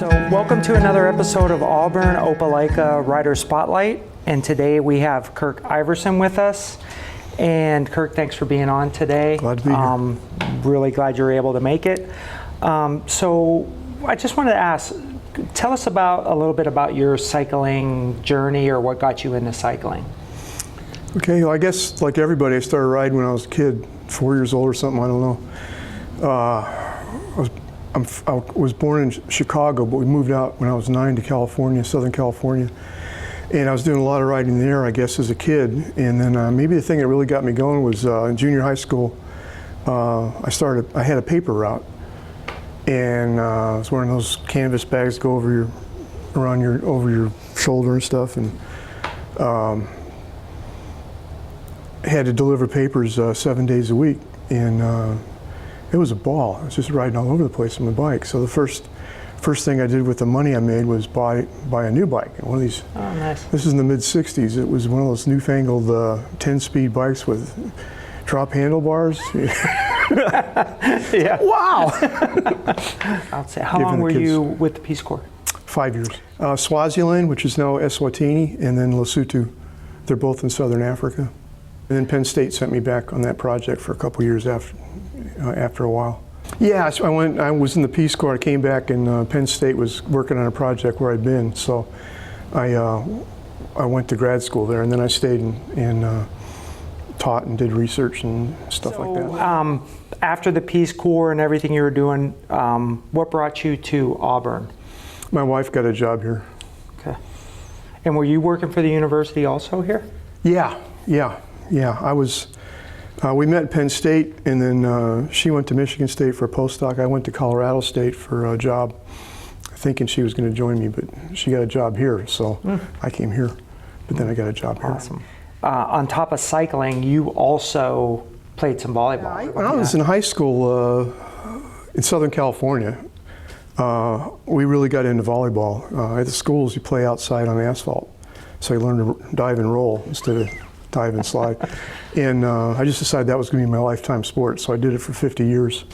So welcome to another episode of Auburn Opelika Rider Spotlight, and today we have Kirk Iverson with us. And Kirk, thanks for being on today. Glad to be here. Really glad you're able to make it. So I just wanted to ask, tell us a little bit about your cycling journey, or what got you into cycling. Okay, well, I guess like everybody, I started riding when I was a kid, 4 years old or something, I don't know. I was born in Chicago, but we moved out when I was 9 to California, Southern California. And I was doing a lot of riding there, I guess, as a kid. And then maybe the thing that really got me going was in junior high school, I had a paper route. And I was wearing those canvas bags that go over your shoulder and stuff. And had to deliver papers 7 days a week. And it was a ball. I was just riding all over the place on my bike. So the first thing I did with the money I made was buy a new bike. One of these. Oh, nice. This is in the mid '60s. It was one of those newfangled 10-speed bikes with drop handlebars. Yeah. Wow. I'll say. How long were you with the Peace Corps? 5 years. Swaziland, which is now Eswatini, and then Lesotho. They're both in southern Africa. And then Penn State sent me back on that project for a couple years after a while. Yeah, so I was in the Peace Corps. I came back, and Penn State was working on a project where I'd been. So I went to grad school there, and then I stayed and taught and did research and stuff like that. After the Peace Corps and everything you were doing, what brought you to Auburn? My wife got a job here. Okay. And were you working for the university also here? Yeah. I was. We met at Penn State, and then she went to Michigan State for a postdoc. I went to Colorado State for a job, thinking she was going to join me, but she got a job here, so I came here. But then I got a job here. Awesome. On top of cycling, you also played some volleyball. Yeah, when I was in high school in Southern California, we really got into volleyball. At the schools, you play outside on asphalt, so you learn to dive and roll instead of dive and slide. And I just decided that was going to be my lifetime sport, so I did it for 50 years.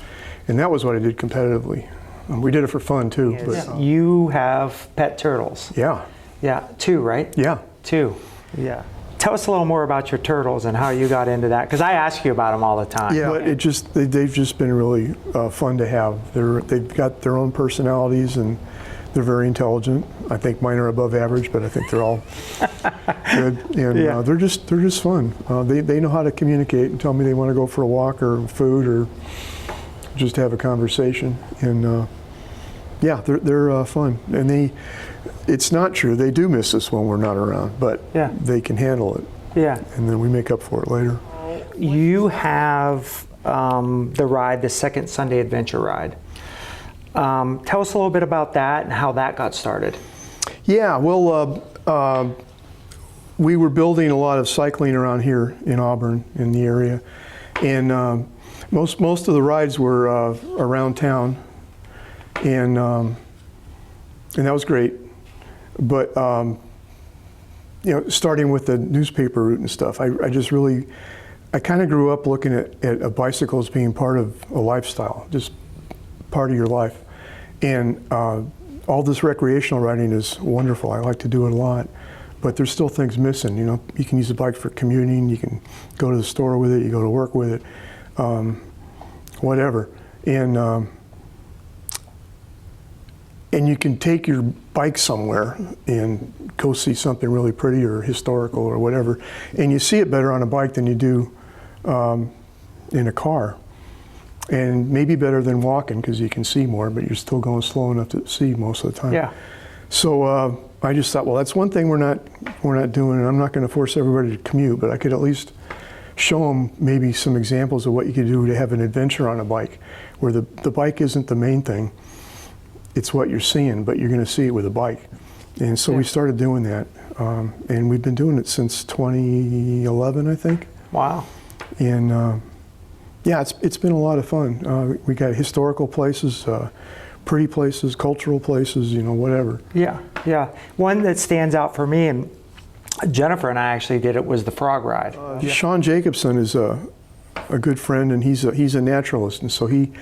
And that was what I did competitively. We did it for fun too. Yes. But, you have pet turtles. Yeah. Yeah, 2, right? Yeah. 2, yeah. Tell us a little more about your turtles and how you got into that, because I ask you about them all the time. Yeah, but they've just been really fun to have. They've got their own personalities, and they're very intelligent. I think mine are above average, but I think they're all good. And they're just fun. They know how to communicate and tell me they want to go for a walk or food or just have a conversation. And yeah, they're fun. And it's not true. They do miss us when we're not around, but they can handle it. Yeah. And then we make up for it later. You have the Second Sunday Adventure Ride. Tell us a little bit about that and how that got started. Yeah, well, we were building a lot of cycling around here in Auburn, in the area, and most of the rides were around town, and that was great. But starting with the newspaper route and stuff, I kind of grew up looking at a bicycle as being part of a lifestyle, just part of your life. And all this recreational riding is wonderful. I like to do it a lot, but there's still things missing. You can use a bike for commuting, you can go to the store with it, you go to work with it, whatever. And you can take your bike somewhere and go see something really pretty or historical or whatever, and you see it better on a bike than you do in a car. And maybe better than walking because you can see more, but you're still going slow enough to see most of the time. Yeah. So I just thought, well, that's one thing we're not doing, and I'm not going to force everybody to commute, but I could at least show them maybe some examples of what you could do to have an adventure on a bike, where the bike isn't the main thing. It's what you're seeing, but you're going to see it with a bike. And so we started doing that, and we've been doing it since 2011, I think. Wow. And yeah, it's been a lot of fun. We got historical places, pretty places, cultural places, whatever. Yeah. One that stands out for me, and Jennifer and I actually did it, was the frog ride. Sean Jacobson is a good friend, and he's a naturalist, and so he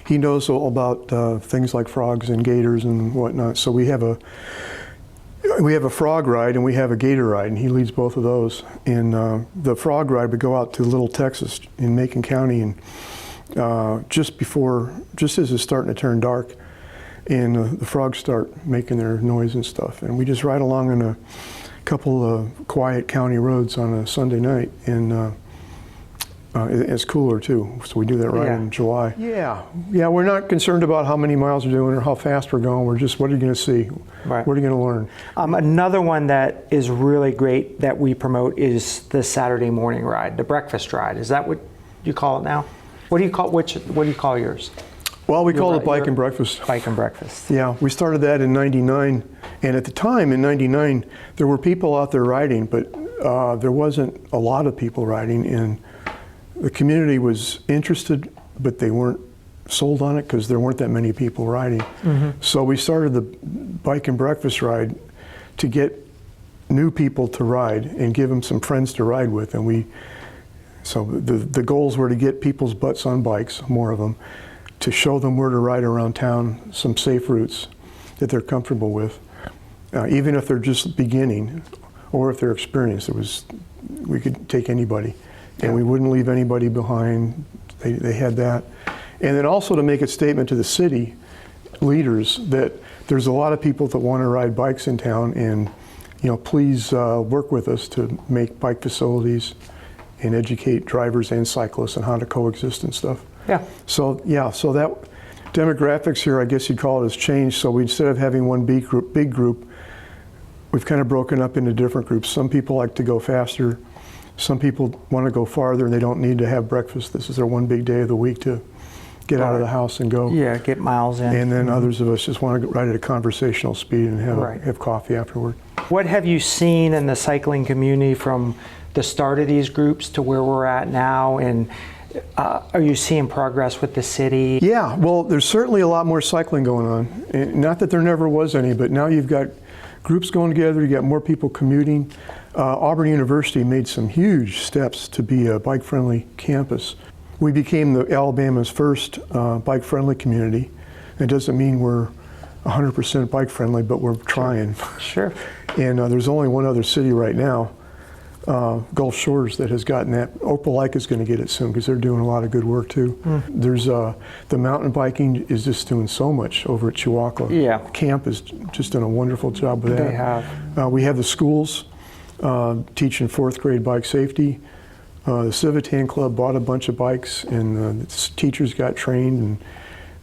knows all about things like frogs and gators and whatnot. So we have a frog ride and we have a gator ride, and he leads both of those. And the frog ride would go out to Little Texas in Macon County, and just as it's starting to turn dark, and the frogs start making their noise and stuff, and we just ride along on a couple of quiet county roads on a Sunday night, and it's cooler too, so we do that ride in July. Yeah, we're not concerned about how many miles we're doing or how fast we're going. We're just, what are you going to see? Right. What are you going to learn? Another one that is really great that we promote is the Saturday morning ride, the breakfast ride. Is that what you call it now? What do you call yours? Well, we call it bike and breakfast. Bike and breakfast. Yeah, we started that in '99, and at the time in '99, there were people out there riding, but there wasn't a lot of people riding, and the community was interested, but they weren't sold on it because there weren't that many people riding. Mm-hmm. So we started the bike and breakfast ride to get new people to ride and give them some friends to ride with, and so the goals were to get people's butts on bikes, more of them, to show them where to ride around town, some safe routes that they're comfortable with, even if they're just beginning or if they're experienced. We could take anybody, and we wouldn't leave anybody behind. They had that. And then also to make a statement to the city leaders that there's a lot of people that want to ride bikes in town, and please work with us to make bike facilities and educate drivers and cyclists on how to coexist and stuff. So that demographics here, I guess you'd call it, has changed. So instead of having one big group, we've kind of broken up into different groups. Some people like to go faster. Some people want to go farther and they don't need to have breakfast. This is their one big day of the week to get out of the house and go. Yeah, get miles in. And then others of us just want to ride at a conversational speed and have coffee afterward. What have you seen in the cycling community from the start of these groups to where we're at now? And are you seeing progress with the city? Yeah, well, there's certainly a lot more cycling going on. And not that there never was any, but now you've got groups going together, you got more people commuting. Auburn University made some huge steps to be a bike-friendly campus. We became Alabama's first bike-friendly community. It doesn't mean we're 100% bike-friendly, but we're trying. Sure. And there's only one other city right now, Gulf Shores, that has gotten that. Opelika is going to get it soon because they're doing a lot of good work too. There's the mountain biking is just doing so much over at Chihuahua. Yeah. Camp has just done a wonderful job with that. They have. We have the schools teaching 4th grade bike safety. The Civitan Club bought a bunch of bikes, and the teachers got trained, and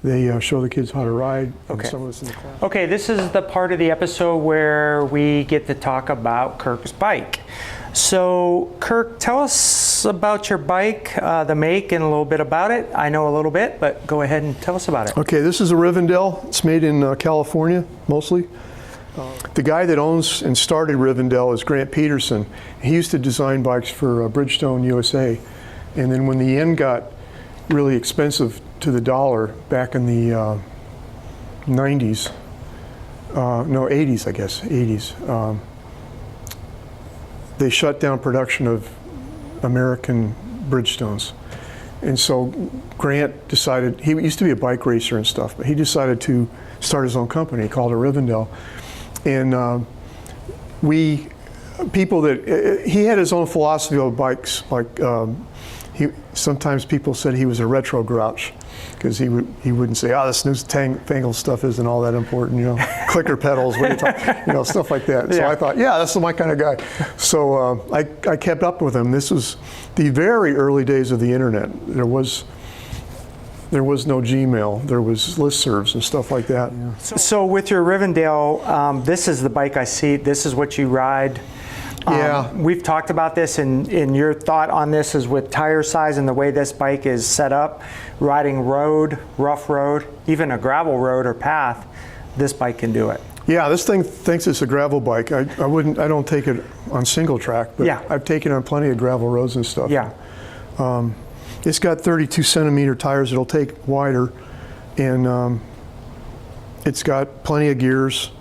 they show the kids how to ride. Okay. Some of us in the class. Okay, this is the part of the episode where we get to talk about Kirk's bike. So, Kirk, tell us about your bike, the make, and a little bit about it. I know a little bit, but go ahead and tell us about it. Okay, this is a Rivendell. It's made in California, mostly. The guy that owns and started Rivendell is Grant Peterson. He used to design bikes for Bridgestone USA. And then when the yen got really expensive to the dollar back in the 90s, no, 80s, I guess, 80s, they shut down production of American Bridgestones. And so Grant decided, he used to be a bike racer and stuff, but he decided to start his own company called Rivendell. And he had his own philosophy of bikes. Like sometimes people said he was a retro grouch because he wouldn't say, this newfangled stuff isn't all that important, clicker pedals, what are you talking, stuff like that. So I thought, that's my kind of guy. So I kept up with him. This was the very early days of the internet. There was no Gmail. There was listservs and stuff like that. Yeah. So with your Rivendell, this is the bike I see. This is what you ride. We've talked about this, and your thought on this is with tire size and the way this bike is set up, riding road, rough road, even a gravel road or path, this bike can do it. Yeah, this thing thinks it's a gravel bike. I don't take it on single track, but I've taken it on plenty of gravel roads and stuff. Yeah. It's got 32 centimeter tires. It'll take wider, and it's got plenty of gears.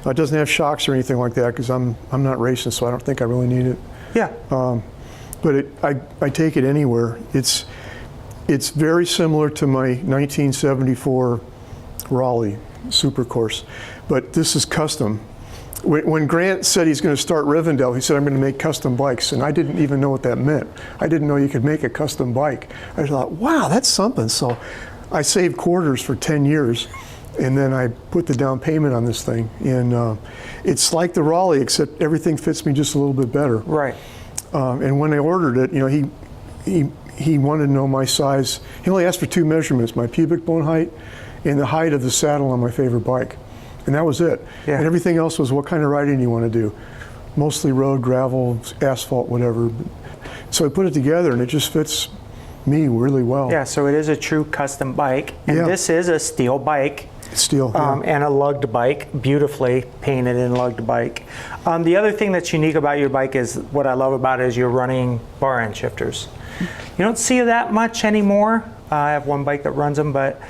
It doesn't have shocks or anything like that because I'm not racing, so I don't think I really need it. Yeah. But I take it anywhere. It's very similar to my 1974 Raleigh Supercourse, but this is custom. When Grant said he's going to start Rivendell, he said, I'm going to make custom bikes, and I didn't even know what that meant. I didn't know you could make a custom bike. I thought, wow, that's something. So I saved quarters for 10 years, and then I put the down payment on this thing. And it's like the Raleigh, except everything fits me just a little bit better. Right. And when I ordered it, you know, he wanted to know my size. He only asked for 2 measurements, my pubic bone height and the height of the saddle on my favorite bike. And that was it. Yeah. And everything else was what kind of riding you want to do. Mostly road, gravel, asphalt, whatever. So I put it together and it just fits me really well. Yeah, so it is a true custom bike. And Yeah. this is a steel bike. It's steel. Yeah. And a lugged bike, beautifully painted and lugged bike. The other thing that's unique about your bike is, what I love about it is you're running bar end shifters. You don't see that much anymore. I have one bike that runs them, but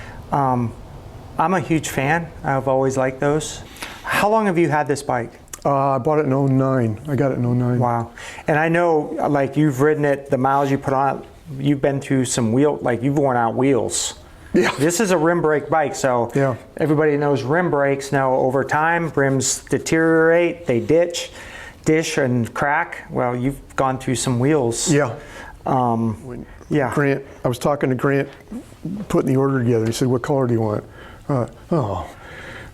I'm a huge fan. I've always liked those. How long have you had this bike? I bought it in 09. I got it in 09. Wow. And I know, like, you've ridden it, the miles you put on it, you've been through some you've worn out wheels. Yeah. This is a rim brake bike, so Yeah. everybody knows rim brakes. Now, over time, rims deteriorate, they dish and crack. Well, you've gone through some wheels. Yeah. Yeah. Grant, I was talking to Grant, putting the order together. He said, what color do you want? I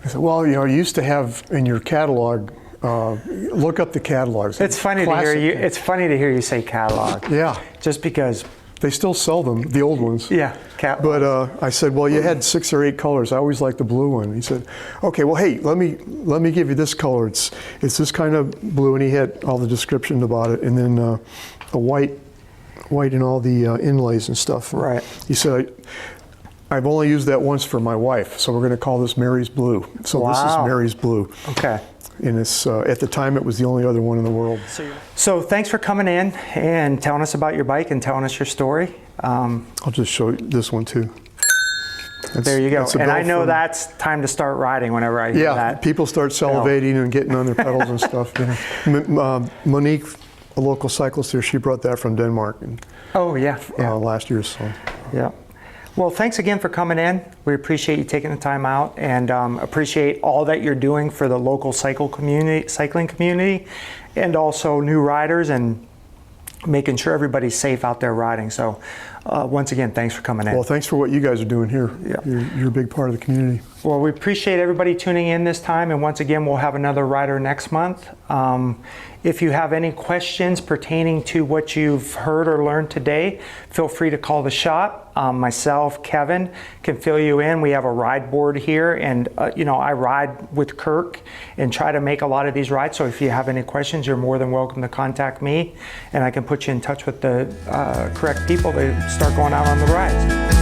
said, well, you know, you used to have in your catalog, look up the catalogs. It's funny to hear you. It's funny to hear you say catalog. Yeah. Just because. They still sell them, the old ones. Yeah. But I said, well, you had 6 or 8 colors. I always liked the blue one. He said, okay, well, hey, let me give you this color. It's this kind of blue, and he had all the description about it, and then a white and all the inlays and stuff. Right. He said, I've only used that once for my wife, so we're going to call this Mary's Blue. So Wow. This is Mary's Blue. Okay. And it's at the time it was the only other one in the world. So thanks for coming in and telling us about your bike and telling us your story. I'll just show you this one too. There you go. And I know from, that's time to start riding whenever I hear that. People start salivating and getting on their pedals and stuff. You know. Monique, a local cyclist here, she brought that from Denmark Oh, yeah. last year. So. Yeah. Well, thanks again for coming in. We appreciate you taking the time out, and appreciate all that you're doing for the local cycling community, and also new riders, and making sure everybody's safe out there riding. So once again, thanks for coming in. Well, thanks for what you guys are doing here. Yeah. You're a big part of the community. Well, we appreciate everybody tuning in this time, and once again, we'll have another rider next month. If you have any questions pertaining to what you've heard or learned today, feel free to call the shop. Myself, Kevin, can fill you in. We have a ride board here, and you know, I ride with Kirk and try to make a lot of these rides. So if you have any questions, you're more than welcome to contact me, and I can put you in touch with the correct people to start going out on the rides.